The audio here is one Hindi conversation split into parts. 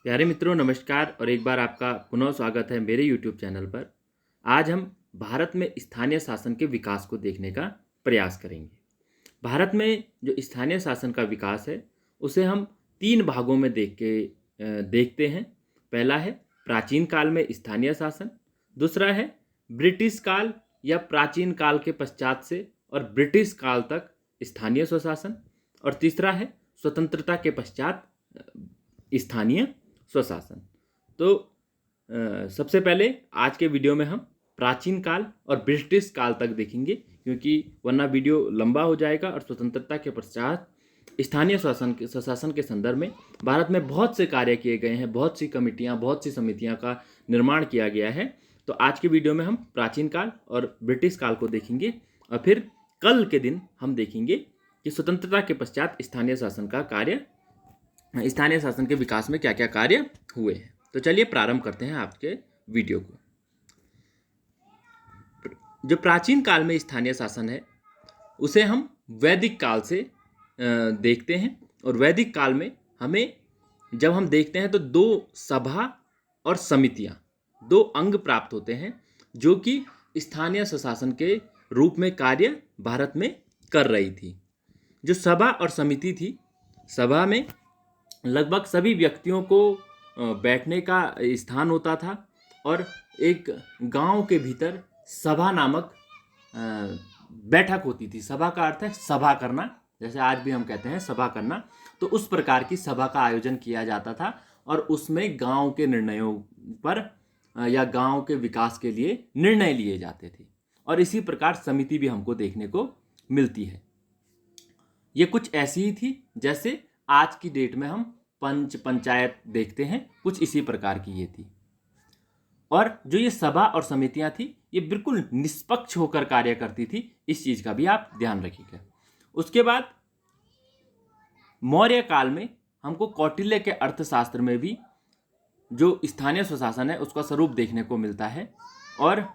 प्यारे मित्रों, नमस्कार और एक बार आपका पुनः स्वागत है मेरे YouTube चैनल पर। आज हम भारत में स्थानीय शासन के विकास को देखने का प्रयास करेंगे। भारत में जो स्थानीय शासन का विकास है, उसे हम 3 भागों में देखते हैं। पहला है प्राचीन काल में स्थानीय शासन, दूसरा है ब्रिटिश काल या प्राचीन काल के पश्चात से और ब्रिटिश काल तक स्थानीय स्वशासन, और तीसरा है स्वतंत्रता के पश्चात स्थानीय स्वशासन। तो सबसे पहले आज के वीडियो में हम प्राचीन काल और ब्रिटिश काल तक देखेंगे, क्योंकि वरना वीडियो लंबा हो जाएगा। और स्वतंत्रता के पश्चात स्थानीय स्वशासन के संदर्भ में भारत में बहुत से कार्य किए गए हैं, बहुत सी कमेटियां, बहुत सी समितियां का निर्माण किया गया है। तो आज के वीडियो में हम प्राचीन काल और ब्रिटिश काल को देखेंगे, और फिर कल के दिन हम देखेंगे कि स्वतंत्रता के पश्चात स्थानीय शासन के विकास में क्या क्या कार्य हुए हैं। तो चलिए प्रारंभ करते हैं आपके वीडियो को। जो प्राचीन काल में स्थानीय शासन है, उसे हम वैदिक काल से देखते हैं। और वैदिक काल में हमें जब हम देखते हैं तो 2 सभा और समितियां, 2 अंग प्राप्त होते हैं, जो कि स्थानीय स्वशासन के रूप में कार्य भारत में कर रही थी। जो सभा और समिति थी, सभा में लगभग सभी व्यक्तियों को बैठने का स्थान होता था, और एक गांव के भीतर सभा नामक बैठक होती थी। सभा का अर्थ है सभा करना, जैसे आज भी हम कहते हैं सभा करना। तो उस प्रकार की सभा का आयोजन किया जाता था, और उसमें गांव के निर्णयों पर या गांव के विकास के लिए निर्णय लिए जाते थे। और इसी प्रकार समिति भी हमको देखने को मिलती है। ये कुछ ऐसी ही थी जैसे आज की डेट में हम पंचायत देखते हैं, कुछ इसी प्रकार की ये थी। और जो ये सभा और समितियां थी, ये बिल्कुल निष्पक्ष होकर कार्य करती थी। इस चीज का भी आप ध्यान रखिएगा। उसके बाद मौर्य काल में हमको कौटिल्य के अर्थशास्त्र में भी जो स्थानीय स्वशासन है उसका स्वरूप देखने को मिलता है। और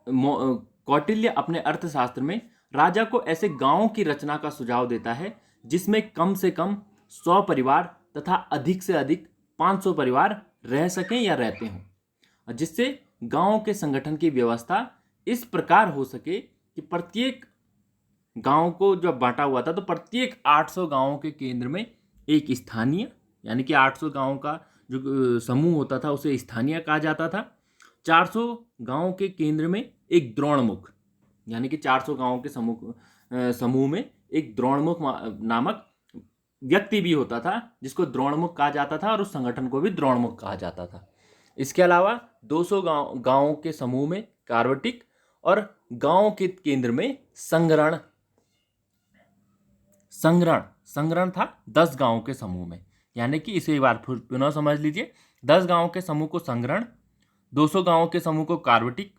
कौटिल्य अपने अर्थशास्त्र में राजा को ऐसे गांवों की रचना का सुझाव देता है जिसमें कम से कम 100 परिवार तथा अधिक से अधिक 500 परिवार रह सकें या रहते हों, जिससे गांवों के संगठन की व्यवस्था इस प्रकार हो सके कि प्रत्येक गांव को जब बांटा हुआ था तो प्रत्येक 800 गांवों के केंद्र में एक स्थानीय, यानी कि 800 गांवों का जो समूह होता था उसे स्थानीय कहा जाता था। 400 गांवों के केंद्र में एक द्रोणमुख, यानी कि 400 गांवों के समूह में एक द्रोणमुख नामक व्यक्ति भी होता था, जिसको द्रोणमुख कहा जाता था, और उस संगठन को भी द्रोणमुख कहा जाता था। इसके अलावा 200 गांवों के समूह में कार्वटिक, और गांव के केंद्र में संग्रहण था 10 गांवों के समूह में। यानी कि इसे एक बार पुनः समझ लीजिए। 10 गांवों के समूह को संग्रहण, 200 गांवों के समूह को कार्वटिक,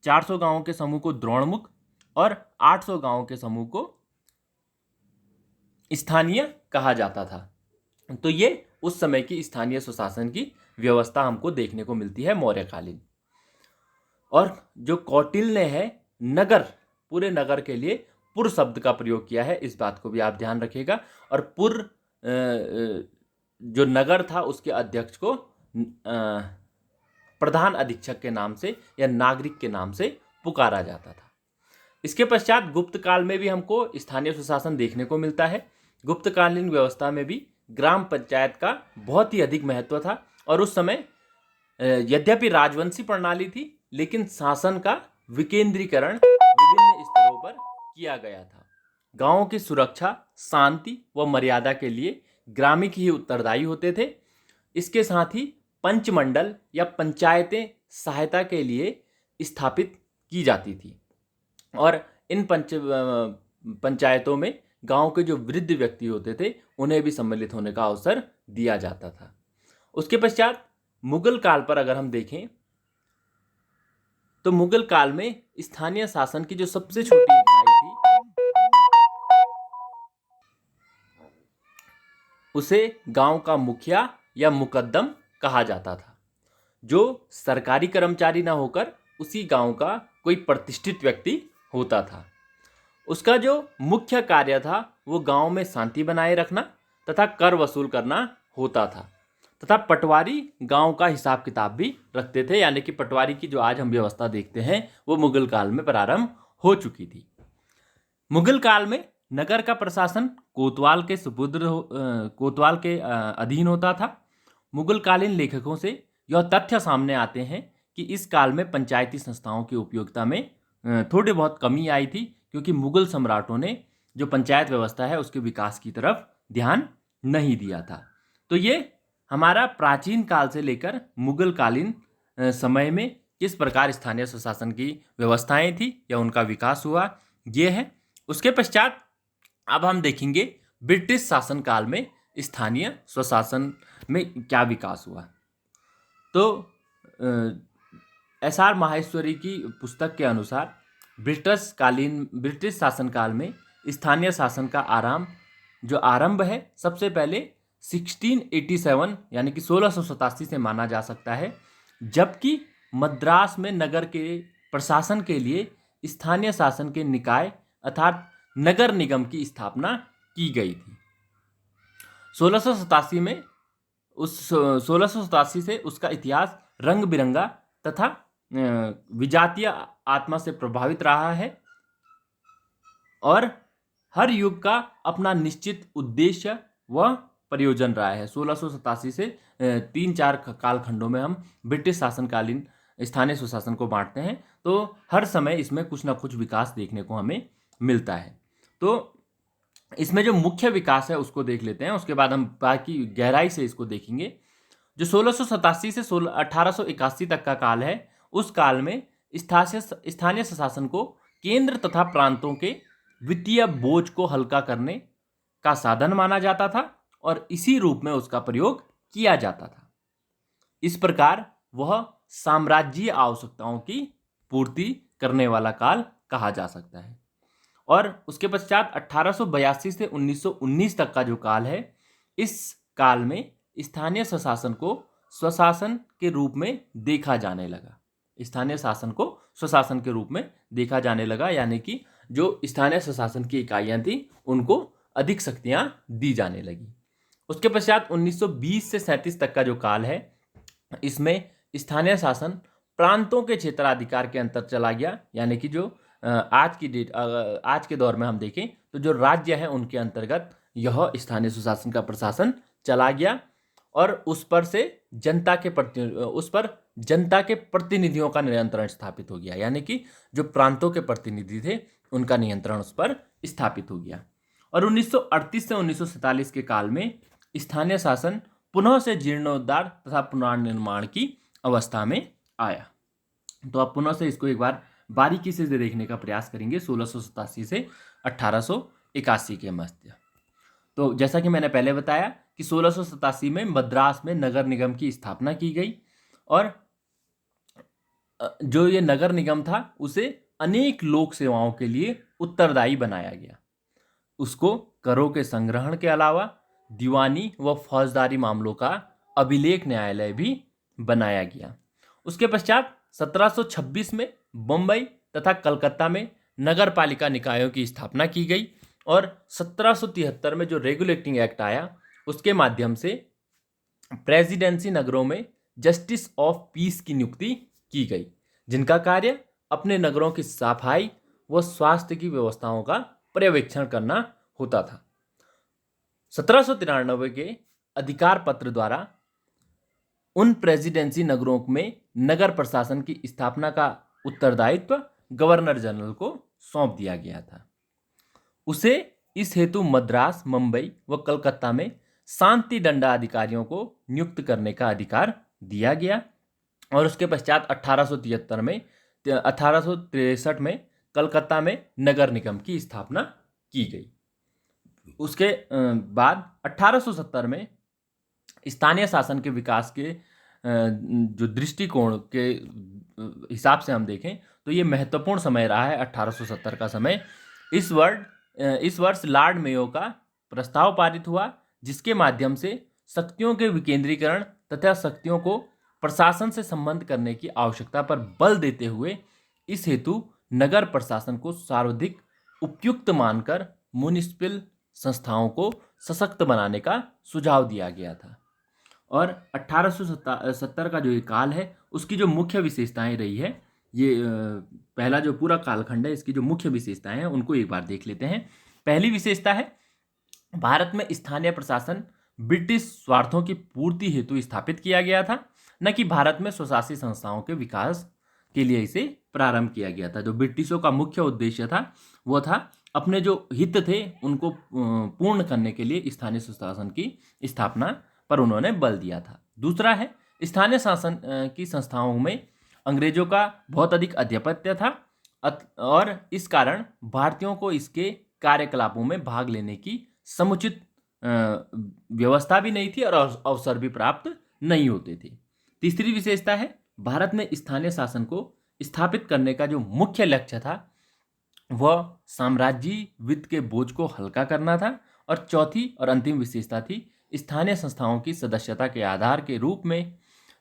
400 गांवों के समूह को द्रोणमुख, और 800 गांवों के समूह को स्थानीय कहा जाता था। तो ये उस समय की स्थानीय स्वशासन की व्यवस्था हमको देखने को मिलती है मौर्यकालीन। और जो कौटिल्य ने है नगर, पूरे नगर के लिए पुर शब्द का प्रयोग किया है, इस बात को भी आप ध्यान रखिएगा। और पुर जो नगर था उसके अध्यक्ष को प्रधान अधीक्षक के नाम से या नागरिक के नाम से पुकारा जाता था। इसके पश्चात गुप्त काल में भी हमको स्थानीय स्वशासन देखने को मिलता है। गुप्तकालीन व्यवस्था में भी ग्राम पंचायत का बहुत ही अधिक महत्व था। और उस समय यद्यपि राजवंशी प्रणाली थी, लेकिन शासन का विकेंद्रीकरण विभिन्न स्तरों पर किया गया था। गांवों की सुरक्षा, शांति व मर्यादा के लिए ग्रामीण ही उत्तरदायी होते थे। इसके साथ ही पंचमंडल या पंचायतें सहायता के लिए स्थापित की जाती थी, और इन पंचायतों में गांव के जो वृद्ध व्यक्ति होते थे उन्हें भी सम्मिलित होने का अवसर दिया जाता था। उसके पश्चात मुगल काल पर अगर हम देखें तो मुगल काल में स्थानीय शासन की जो सबसे छोटी इकाई थी उसे गांव का मुखिया या मुकद्दम कहा जाता था, जो सरकारी कर्मचारी ना होकर उसी गांव का कोई प्रतिष्ठित व्यक्ति होता था। उसका जो मुख्य कार्य था वो गांव में शांति बनाए रखना तथा कर वसूल करना होता था। तथा पटवारी गांव का हिसाब किताब भी रखते थे, यानी कि पटवारी की जो आज हम व्यवस्था देखते हैं वो मुगल काल में प्रारंभ हो चुकी थी। मुगल काल में नगर का प्रशासन कोतवाल के अधीन होता था। मुगल कालीन लेखकों से यह तथ्य सामने आते हैं कि इस काल में पंचायती संस्थाओं की उपयोगिता में थोड़ी बहुत कमी आई थी, क्योंकि मुगल सम्राटों ने जो पंचायत व्यवस्था है उसके विकास की तरफ ध्यान नहीं दिया था। तो ये हमारा प्राचीन काल से लेकर मुगल कालीन समय में किस प्रकार स्थानीय स्वशासन की व्यवस्थाएं थी या उनका विकास हुआ, ये है। उसके पश्चात अब हम देखेंगे ब्रिटिश शासन काल में स्थानीय स्वशासन में क्या विकास हुआ। तो एस.आर. माहेश्वरी की पुस्तक के अनुसार ब्रिटिश शासन काल में स्थानीय शासन का आरंभ है सबसे पहले 1687 यानी कि 1687 से माना जा सकता है, जबकि मद्रास में नगर के प्रशासन के लिए स्थानीय शासन के निकाय अर्थात नगर निगम की स्थापना की गई थी। 1687 से उसका इतिहास रंग बिरंगा तथा विजातीय आत्मा से प्रभावित रहा है और हर युग का अपना निश्चित उद्देश्य व प्रयोजन रहा है। 1687 से 3-4 कालखंडों में हम ब्रिटिश शासनकालीन स्थानीय स्वशासन को बांटते हैं, तो हर समय इसमें कुछ ना कुछ विकास देखने को हमें मिलता है। तो इसमें जो मुख्य विकास है उसको देख लेते हैं, उसके बाद हम बाकी गहराई से इसको देखेंगे। जो 1687 से 1881 तक का काल है, उस काल में स्थानीय स्वशासन को केंद्र तथा प्रांतों के वित्तीय बोझ को हल्का करने का साधन माना जाता था और इसी रूप में उसका प्रयोग किया जाता था। इस प्रकार वह साम्राज्यीय आवश्यकताओं की पूर्ति करने वाला काल कहा जा सकता है। और उसके पश्चात 1882 से 1919 तक का जो काल है, इस काल में स्थानीय स्वशासन को स्वशासन के रूप में देखा जाने लगा। स्थानीय शासन को स्वशासन के रूप में देखा जाने लगा, यानी कि जो स्थानीय स्वशासन की इकाइयां थी उनको अधिक शक्तियां दी जाने लगी। उसके पश्चात 1920 से 37 तक का जो काल है, इसमें स्थानीय शासन प्रांतों के क्षेत्राधिकार के अंतर चला गया, यानी कि जो आज के दौर में हम देखें तो जो राज्य है उनके अंतर्गत यह स्थानीय स्वशासन का प्रशासन चला गया और उस पर जनता के प्रतिनिधियों का नियंत्रण स्थापित हो गया, यानी कि जो प्रांतों के प्रतिनिधि थे उनका नियंत्रण उस पर स्थापित हो गया। और 1938 से 1947 के काल में स्थानीय शासन पुनः से जीर्णोद्धार तथा पुनर्निर्माण की अवस्था में आया। तो आप पुनः से इसको एक बार बारीकी से देखने का प्रयास करेंगे 1687 से 1881 के मध्य। तो जैसा कि मैंने पहले बताया कि 1687 में मद्रास में नगर निगम की स्थापना की गई और जो ये नगर निगम था उसे अनेक लोक सेवाओं के लिए उत्तरदायी बनाया गया। उसको करों के संग्रहण के अलावा दीवानी व फौजदारी मामलों का अभिलेख न्यायालय भी बनाया गया। उसके पश्चात 1726 में बम्बई तथा कलकत्ता में नगर पालिका निकायों की स्थापना की गई और 1773 में जो रेगुलेटिंग एक्ट आया उसके माध्यम से प्रेसिडेंसी नगरों में जस्टिस ऑफ पीस की नियुक्ति की गई, जिनका कार्य अपने नगरों की सफाई व स्वास्थ्य की व्यवस्थाओं का पर्यवेक्षण करना होता था। 1793 के अधिकार पत्र द्वारा उन प्रेसिडेंसी नगरों में नगर प्रशासन की स्थापना का उत्तरदायित्व गवर्नर जनरल को सौंप दिया गया था। उसे इस हेतु मद्रास, मुंबई व कलकत्ता में शांति दंडाधिकारियों को नियुक्त करने का अधिकार दिया गया और उसके पश्चात 1863 में कलकत्ता में नगर निगम की स्थापना की गई। उसके बाद 1870 में स्थानीय शासन के विकास के जो दृष्टिकोण के हिसाब से हम देखें तो ये महत्वपूर्ण समय रहा है 1870 का समय। इस वर्ष लॉर्ड मेयो का प्रस्ताव पारित हुआ, जिसके माध्यम से शक्तियों के विकेंद्रीकरण तथा शक्तियों को प्रशासन से संबंध करने की आवश्यकता पर बल देते हुए इस हेतु नगर प्रशासन को सर्वाधिक उपयुक्त मानकर म्युनिसिपल संस्थाओं को सशक्त बनाने का सुझाव दिया गया था। और 1870 का जो ये काल है उसकी जो मुख्य विशेषताएं रही है, ये पहला जो पूरा कालखंड है इसकी जो मुख्य विशेषताएं हैं उनको एक बार देख लेते हैं। पहली विशेषता है, भारत में स्थानीय प्रशासन ब्रिटिश स्वार्थों की पूर्ति हेतु स्थापित किया गया था, न कि भारत में स्वशासी संस्थाओं के विकास के लिए इसे प्रारंभ किया गया था। जो ब्रिटिशों का मुख्य उद्देश्य था वो था अपने जो हित थे उनको पूर्ण करने के लिए स्थानीय स्वशासन की स्थापना पर उन्होंने बल दिया था। दूसरा है, स्थानीय शासन की संस्थाओं में अंग्रेजों का बहुत अधिक आधिपत्य था और इस कारण भारतीयों को इसके कार्यकलापों में भाग लेने की समुचित व्यवस्था भी नहीं थी और अवसर भी प्राप्त नहीं होते थे। तीसरी विशेषता है, भारत में स्थानीय शासन को स्थापित करने का जो मुख्य लक्ष्य था वह साम्राज्यी वित्त के बोझ को हल्का करना था। और चौथी और अंतिम विशेषता थी, स्थानीय संस्थाओं की सदस्यता के आधार के रूप में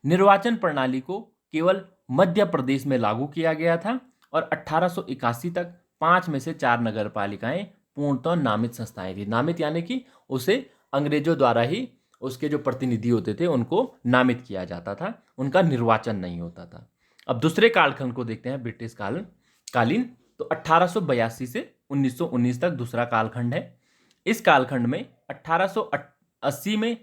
निर्वाचन प्रणाली को केवल मध्य प्रदेश में लागू किया गया था और 1881 तक 5 में से 4 नगर पालिकाएं पूर्णतः नामित संस्थाएं थी। नामित यानी कि उसे अंग्रेजों द्वारा ही उसके जो प्रतिनिधि होते थे उनको नामित किया जाता था, उनका निर्वाचन नहीं होता था। अब दूसरे कालखंड को देखते हैं, ब्रिटिश कालीन। तो 1882 से 1919 तक दूसरा कालखंड है। इस कालखंड में 1880 में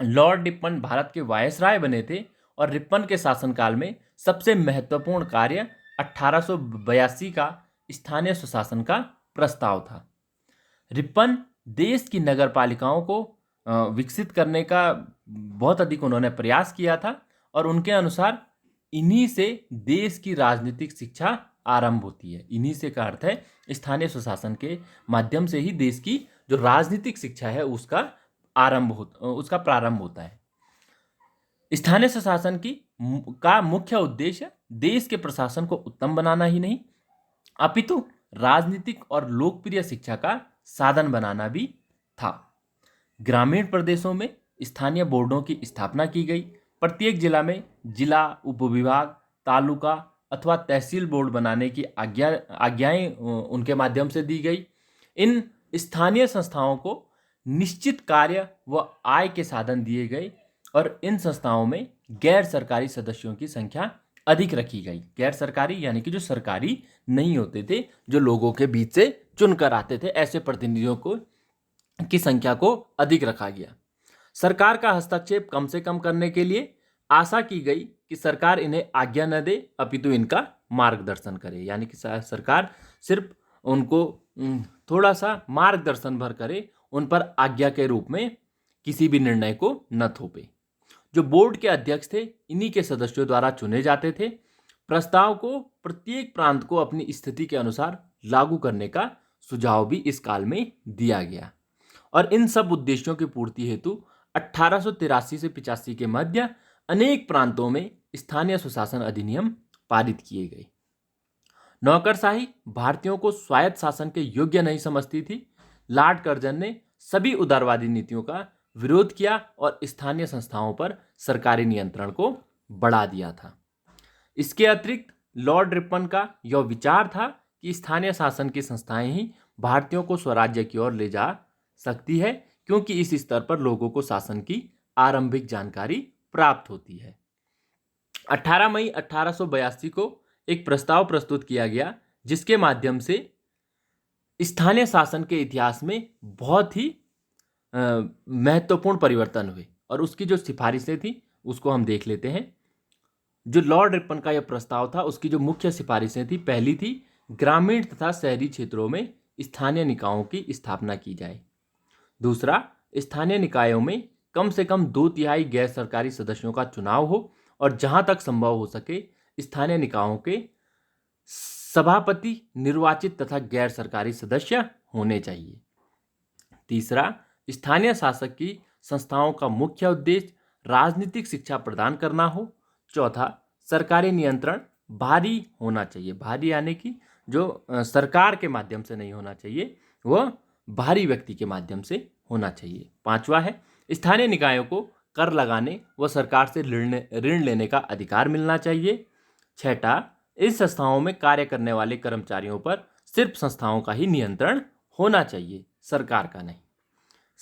लॉर्ड रिपन भारत के वायसराय बने थे और रिपन के शासनकाल में सबसे महत्वपूर्ण कार्य 1882 का स्थानीय स्वशासन का प्रस्ताव था। रिपन देश की नगर पालिकाओं को विकसित करने का बहुत अधिक उन्होंने प्रयास किया था और उनके अनुसार इन्हीं से देश की राजनीतिक शिक्षा आरंभ होती है। इन्हीं से का अर्थ है स्थानीय स्वशासन के माध्यम से ही देश की जो राजनीतिक शिक्षा है उसका प्रारंभ होता है। स्थानीय स्वशासन का मुख्य उद्देश्य देश के प्रशासन को उत्तम बनाना ही नहीं अपितु राजनीतिक और लोकप्रिय शिक्षा का साधन बनाना भी था। ग्रामीण प्रदेशों में स्थानीय बोर्डों की स्थापना की गई। प्रत्येक जिला में जिला उपविभाग, तालुका अथवा तहसील बोर्ड बनाने की आज्ञाएं उनके माध्यम से दी गई। इन स्थानीय संस्थाओं को निश्चित कार्य व आय के साधन दिए गए और इन संस्थाओं में गैर सरकारी सदस्यों की संख्या अधिक रखी गई। गैर सरकारी यानी कि जो सरकारी नहीं होते थे, जो लोगों के बीच से चुनकर आते थे, ऐसे प्रतिनिधियों की संख्या को अधिक रखा गया। सरकार का हस्तक्षेप कम से कम करने के लिए आशा की गई कि सरकार इन्हें आज्ञा न दे अपितु इनका मार्गदर्शन करे, यानी कि सरकार सिर्फ उनको थोड़ा सा मार्गदर्शन भर करे, उन पर आज्ञा के रूप में किसी भी निर्णय को न थोपे। जो बोर्ड के अध्यक्ष थे इन्हीं के सदस्यों द्वारा चुने जाते थे। प्रस्ताव को प्रत्येक प्रांत को अपनी स्थिति के अनुसार लागू करने का सुझाव भी इस काल में दिया गया और इन सब उद्देश्यों की पूर्ति हेतु 1883 से 85 के मध्य अनेक प्रांतों में स्थानीय स्वशासन अधिनियम पारित किए गए। नौकरशाही भारतीयों को स्वायत्त शासन के योग्य नहीं समझती थी। लॉर्ड कर्जन ने सभी उदारवादी नीतियों का विरोध किया और स्थानीय संस्थाओं पर सरकारी नियंत्रण को बढ़ा दिया था। इसके अतिरिक्त लॉर्ड रिपन का यह विचार था कि स्थानीय शासन की संस्थाएं ही भारतीयों को स्वराज्य की ओर ले जा सकती है, क्योंकि इस स्तर पर लोगों को शासन की आरंभिक जानकारी प्राप्त होती है। 18 मई 1882 को एक प्रस्ताव प्रस्तुत किया गया जिसके माध्यम से स्थानीय शासन के इतिहास में बहुत ही महत्वपूर्ण परिवर्तन हुए और उसकी जो सिफारिशें थी उसको हम देख लेते हैं। जो लॉर्ड रिपन का यह प्रस्ताव था उसकी जो मुख्य सिफारिशें थी, पहली थी ग्रामीण तथा शहरी क्षेत्रों में स्थानीय निकायों की स्थापना की जाए। दूसरा, स्थानीय निकायों में कम से कम 2/3 गैर सरकारी सदस्यों का चुनाव हो और जहां तक संभव हो सके स्थानीय निकायों के सभापति निर्वाचित तथा गैर सरकारी सदस्य होने चाहिए। तीसरा, स्थानीय शासक की संस्थाओं का मुख्य उद्देश्य राजनीतिक शिक्षा प्रदान करना हो। चौथा, सरकारी नियंत्रण बाहरी होना चाहिए। बाहरी यानी कि जो सरकार के माध्यम से नहीं होना चाहिए, वह बाहरी व्यक्ति के माध्यम से होना चाहिए। पांचवा है, स्थानीय निकायों को कर लगाने व सरकार से ऋण लेने का अधिकार मिलना चाहिए। छठा, इस संस्थाओं में कार्य करने वाले कर्मचारियों पर सिर्फ संस्थाओं का ही नियंत्रण होना चाहिए, सरकार का नहीं।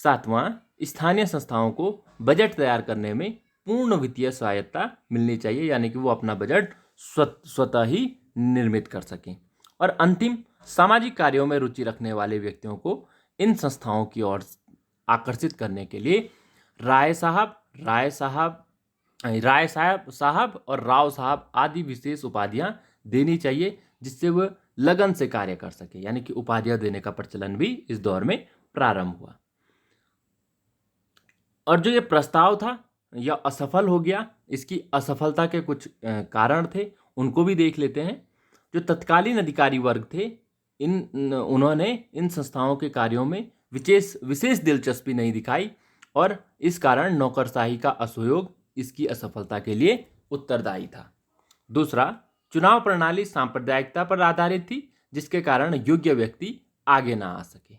सातवां, स्थानीय संस्थाओं को बजट तैयार करने में पूर्ण वित्तीय स्वायत्ता मिलनी चाहिए, यानी कि वो अपना बजट स्वतः ही निर्मित कर सकें। और अंतिम, सामाजिक कार्यों में रुचि रखने वाले व्यक्तियों को इन संस्थाओं की ओर आकर्षित करने के लिए राय साहब और राव साहब आदि विशेष उपाधियां देनी चाहिए, जिससे वह लगन से कार्य कर सके, यानी कि उपाधियां देने का प्रचलन भी इस दौर में प्रारंभ हुआ। और जो ये प्रस्ताव था यह असफल हो गया। इसकी असफलता के कुछ कारण थे, उनको भी देख लेते हैं। जो तत्कालीन अधिकारी वर्ग थे, उन्होंने इन संस्थाओं के कार्यों में विशेष दिलचस्पी नहीं दिखाई, और इस कारण नौकरशाही का असहयोग इसकी असफलता के लिए उत्तरदायी था। दूसरा, चुनाव प्रणाली सांप्रदायिकता पर आधारित थी, जिसके कारण योग्य व्यक्ति आगे ना आ सके।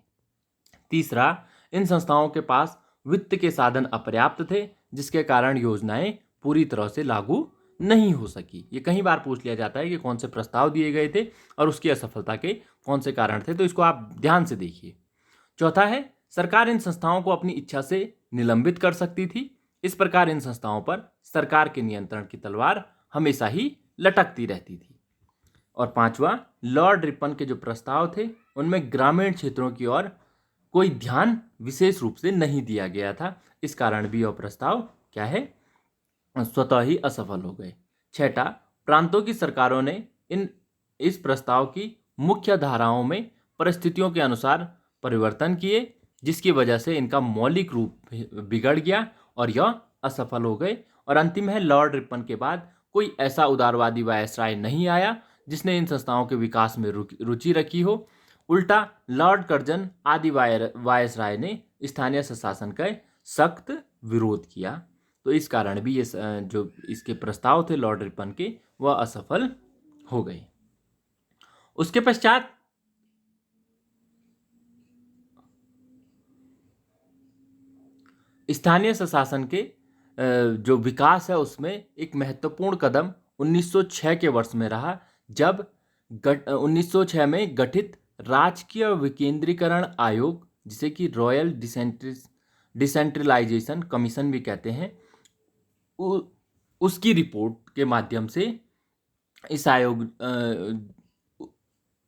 तीसरा, इन संस्थाओं के पास वित्त के साधन अपर्याप्त थे, जिसके कारण योजनाएं पूरी तरह से लागू नहीं हो सकी। ये कई बार पूछ लिया जाता है कि कौन से प्रस्ताव दिए गए थे और उसकी असफलता के कौन से कारण थे, तो इसको आप ध्यान से देखिए। चौथा है, सरकार इन संस्थाओं को अपनी इच्छा से निलंबित कर सकती थी। इस प्रकार इन संस्थाओं पर सरकार के नियंत्रण की तलवार हमेशा ही लटकती रहती थी। और पांचवा, लॉर्ड रिपन के जो प्रस्ताव थे उनमें ग्रामीण क्षेत्रों की ओर कोई ध्यान विशेष रूप से नहीं दिया गया था। इस कारण भी यह प्रस्ताव क्या है, स्वतः ही असफल हो गए। छठा, प्रांतों की सरकारों ने इस प्रस्ताव की मुख्य धाराओं में परिस्थितियों के अनुसार परिवर्तन किए, जिसकी वजह से इनका मौलिक रूप बिगड़ गया और यह असफल हो गए। और अंतिम है, लॉर्ड रिपन के बाद कोई ऐसा उदारवादी वायसराय नहीं आया जिसने इन संस्थाओं के विकास में रुचि रखी हो। उल्टा लॉर्ड कर्जन आदि वायसराय ने स्थानीय स्वशासन का सख्त विरोध किया। तो इस कारण भी ये जो इसके प्रस्ताव थे लॉर्ड रिपन के, वह असफल हो गए। उसके पश्चात स्थानीय स्वशासन के जो विकास है उसमें एक महत्वपूर्ण कदम 1906 के वर्ष में रहा, जब 1906 में गठित राजकीय विकेंद्रीकरण आयोग, जिसे कि रॉयल डिसेंट्रलाइजेशन कमीशन भी कहते हैं, उसकी रिपोर्ट के माध्यम से इस आयोग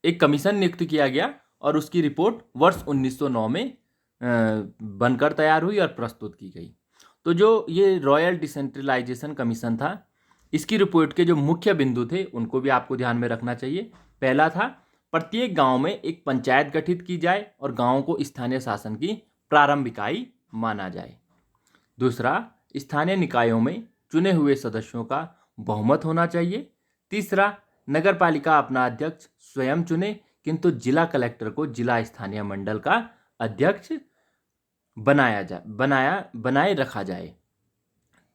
एक कमीशन नियुक्त किया गया और उसकी रिपोर्ट वर्ष 1909 में बनकर तैयार हुई और प्रस्तुत की गई। तो जो ये रॉयल डिसेंट्रलाइजेशन कमीशन था, इसकी रिपोर्ट के जो मुख्य बिंदु थे उनको भी आपको ध्यान में रखना चाहिए। पहला था, प्रत्येक गांव में एक पंचायत गठित की जाए और गांवों को स्थानीय शासन की प्रारंभिक इकाई माना जाए। दूसरा, स्थानीय निकायों में चुने हुए सदस्यों का बहुमत होना चाहिए। तीसरा, नगर पालिका अपना अध्यक्ष स्वयं चुने, किंतु जिला कलेक्टर को जिला स्थानीय मंडल का अध्यक्ष बनाए रखा जाए।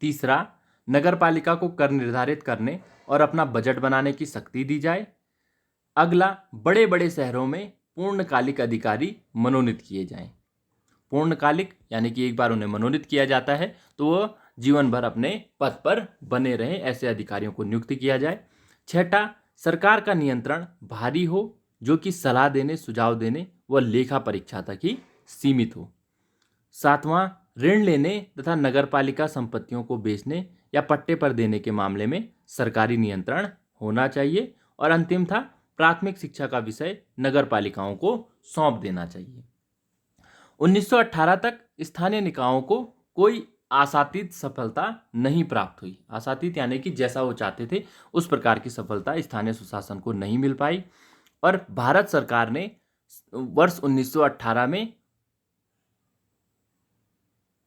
तीसरा, नगर पालिका को कर निर्धारित करने और अपना बजट बनाने की शक्ति दी जाए। अगला, बड़े बड़े शहरों में पूर्णकालिक अधिकारी मनोनीत किए जाएं। पूर्णकालिक यानी कि एक बार उन्हें मनोनीत किया जाता है तो वह जीवन भर अपने पद पर बने रहें, ऐसे अधिकारियों को नियुक्त किया जाए। छठा, सरकार का नियंत्रण भारी हो, जो कि सलाह देने, सुझाव देने व लेखा परीक्षा तक ही सीमित हो। सातवां, ऋण लेने तथा नगरपालिका संपत्तियों को बेचने या पट्टे पर देने के मामले में सरकारी नियंत्रण होना चाहिए। और अंतिम था, प्राथमिक शिक्षा का विषय नगरपालिकाओं को सौंप देना चाहिए। 1918 तक स्थानीय निकायों को कोई आशातीत सफलता नहीं प्राप्त हुई। आशातीत यानी कि जैसा वो चाहते थे उस प्रकार की सफलता स्थानीय सुशासन को नहीं मिल पाई। और भारत सरकार ने वर्ष 1918 में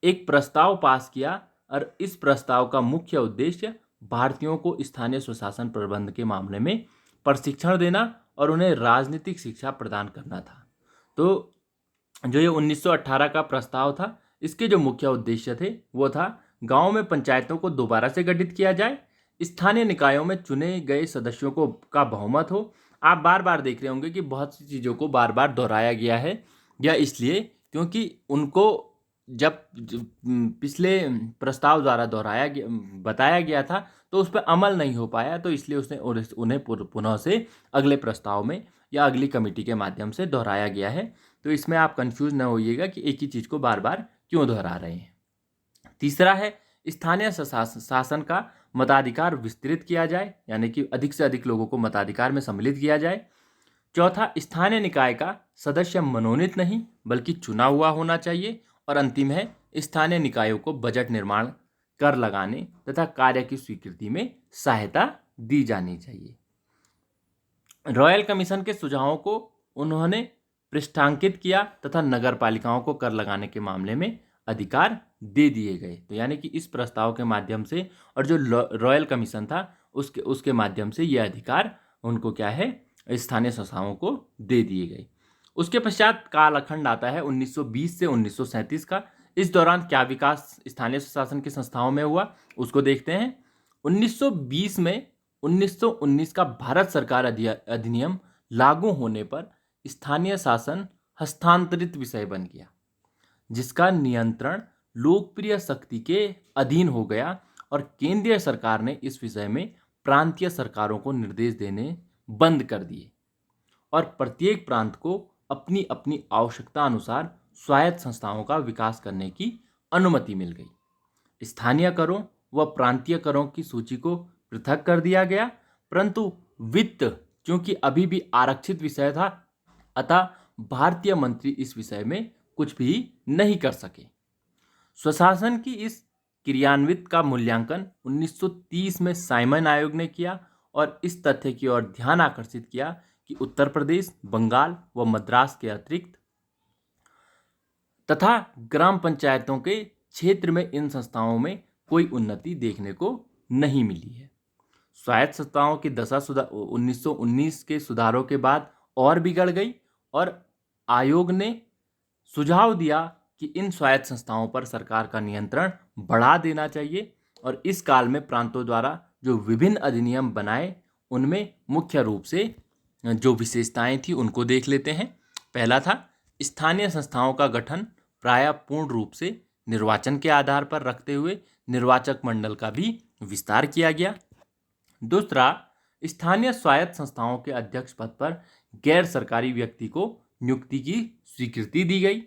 एक प्रस्ताव पास किया और इस प्रस्ताव का मुख्य उद्देश्य भारतीयों को स्थानीय स्वशासन प्रबंध के मामले में प्रशिक्षण देना और उन्हें राजनीतिक शिक्षा प्रदान करना था। तो जो ये 1918 का प्रस्ताव था, इसके जो मुख्य उद्देश्य थे वो था, गांव में पंचायतों को दोबारा से गठित किया जाए, स्थानीय निकायों में चुने गए सदस्यों को का बहुमत हो। आप बार बार देख रहे होंगे कि बहुत सी चीज़ों को बार बार दोहराया गया है, या इसलिए क्योंकि उनको जब पिछले प्रस्ताव द्वारा बताया गया था तो उस पर अमल नहीं हो पाया, तो इसलिए उसने उन्हें पुनः से अगले प्रस्ताव में या अगली कमेटी के माध्यम से दोहराया गया है। तो इसमें आप कंफ्यूज न होइएगा कि एक ही चीज़ को बार बार क्यों दोहरा रहे हैं। तीसरा है स्थानीय शासन का मताधिकार विस्तृत किया जाए, यानी कि अधिक से अधिक लोगों को मताधिकार में सम्मिलित किया जाए। चौथा, स्थानीय निकाय का सदस्य मनोनीत नहीं बल्कि चुना हुआ होना चाहिए। और अंतिम है स्थानीय निकायों को बजट निर्माण, कर लगाने तथा कार्य की स्वीकृति में सहायता दी जानी चाहिए। रॉयल कमीशन के सुझावों को उन्होंने पृष्ठांकित किया तथा नगर पालिकाओं को कर लगाने के मामले में अधिकार दे दिए गए। तो यानी कि इस प्रस्ताव के माध्यम से और जो रॉयल कमीशन था उसके माध्यम से यह अधिकार उनको क्या है, स्थानीय संस्थाओं को दे दिए गए। उसके पश्चात कालखंड आता है 1920 से 1937 का। इस दौरान क्या विकास स्थानीय स्वशासन की संस्थाओं में हुआ उसको देखते हैं। 1920 में 1919 का भारत सरकार अधिनियम लागू होने पर स्थानीय शासन हस्तांतरित विषय बन गया, जिसका नियंत्रण लोकप्रिय शक्ति के अधीन हो गया और केंद्रीय सरकार ने इस विषय में प्रांतीय सरकारों को निर्देश देने बंद कर दिए और प्रत्येक प्रांत को अपनी अपनी आवश्यकता अनुसार स्वायत्त संस्थाओं का विकास करने की अनुमति मिल गई। स्थानीय करों व प्रांतीय करों की सूची को पृथक कर दिया गया, परंतु वित्त क्योंकि अभी भी आरक्षित विषय था, अतः भारतीय मंत्री इस विषय में कुछ भी नहीं कर सके। स्वशासन की इस क्रियान्वित का मूल्यांकन 1930 में साइमन आयोग ने किया और इस तथ्य की ओर ध्यान आकर्षित किया कि उत्तर प्रदेश, बंगाल व मद्रास के अतिरिक्त तथा ग्राम पंचायतों के क्षेत्र में इन संस्थाओं में कोई उन्नति देखने को नहीं मिली है। स्वायत्त संस्थाओं की दशा 1919 के सुधारों के बाद और बिगड़ गई और आयोग ने सुझाव दिया कि इन स्वायत्त संस्थाओं पर सरकार का नियंत्रण बढ़ा देना चाहिए। और इस काल में प्रांतों द्वारा जो विभिन्न अधिनियम बनाए उनमें मुख्य रूप से जो विशेषताएं थी उनको देख लेते हैं। पहला था स्थानीय संस्थाओं का गठन प्रायः पूर्ण रूप से निर्वाचन के आधार पर रखते हुए निर्वाचक मंडल का भी विस्तार किया गया। दूसरा, स्थानीय स्वायत्त संस्थाओं के अध्यक्ष पद पर गैर सरकारी व्यक्ति को नियुक्ति की स्वीकृति दी गई।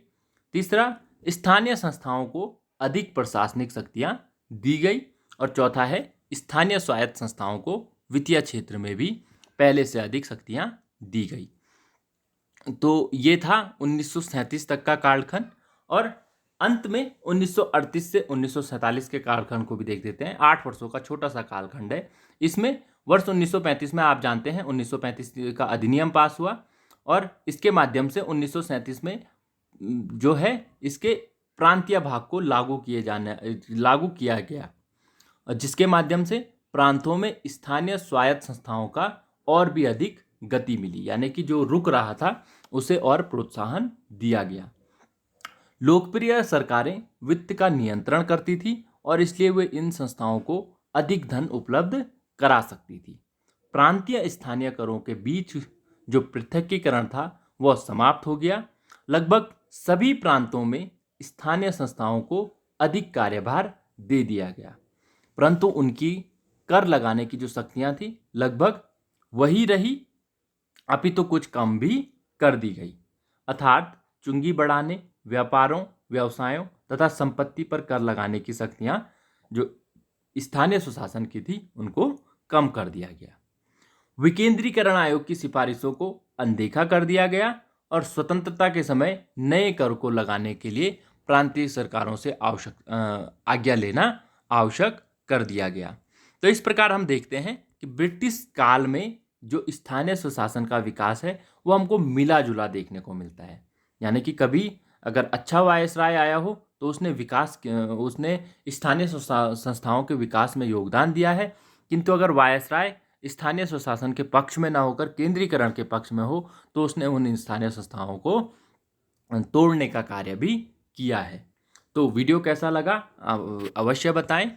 तीसरा, स्थानीय संस्थाओं को अधिक प्रशासनिक शक्तियां दी गई। और चौथा है स्थानीय स्वायत्त संस्थाओं को वित्तीय क्षेत्र में भी पहले से अधिक शक्तियां दी गई। तो ये था 1937 तक का कालखंड। और अंत में 1938 से 1947 के कालखंड को भी देख देते हैं। 8 वर्षों का छोटा सा कालखंड है। इसमें वर्ष 1935 में आप जानते हैं 1935 का अधिनियम पास हुआ और इसके माध्यम से 1937 में जो है इसके प्रांतीय भाग को लागू किया गया, जिसके माध्यम से प्रांतों में स्थानीय स्वायत्त संस्थाओं का और भी अधिक गति मिली, यानी कि जो रुक रहा था उसे और प्रोत्साहन दिया गया। लोकप्रिय सरकारें वित्त का नियंत्रण करती थी और इसलिए वे इन संस्थाओं को अधिक धन उपलब्ध करा सकती थी। प्रांतीय स्थानीय करों के बीच जो पृथकीकरण था वह समाप्त हो गया। लगभग सभी प्रांतों में स्थानीय संस्थाओं को अधिक कार्यभार दे दिया गया, परंतु उनकी कर लगाने की जो शक्तियां थी लगभग वही रही, अपितु कुछ कम भी कर दी गई। अर्थात चुंगी बढ़ाने, व्यापारों, व्यवसायों तथा संपत्ति पर कर लगाने की शक्तियां जो स्थानीय स्वशासन की थी उनको कम कर दिया गया। विकेंद्रीकरण आयोग की सिफारिशों को अनदेखा कर दिया गया और स्वतंत्रता के समय नए कर को लगाने के लिए प्रांतीय सरकारों से आज्ञा लेना आवश्यक कर दिया गया। तो इस प्रकार हम देखते हैं कि ब्रिटिश काल में जो स्थानीय स्वशासन का विकास है वो हमको मिला जुला देखने को मिलता है। यानी कि कभी अगर अच्छा वायसराय आया हो तो उसने स्थानीय संस्थाओं के विकास में योगदान दिया है, किंतु अगर वायसराय स्थानीय स्वशासन के पक्ष में ना होकर केंद्रीकरण के पक्ष में हो तो उसने उन स्थानीय संस्थाओं को तोड़ने का कार्य भी किया है। तो वीडियो कैसा लगा अवश्य बताएं।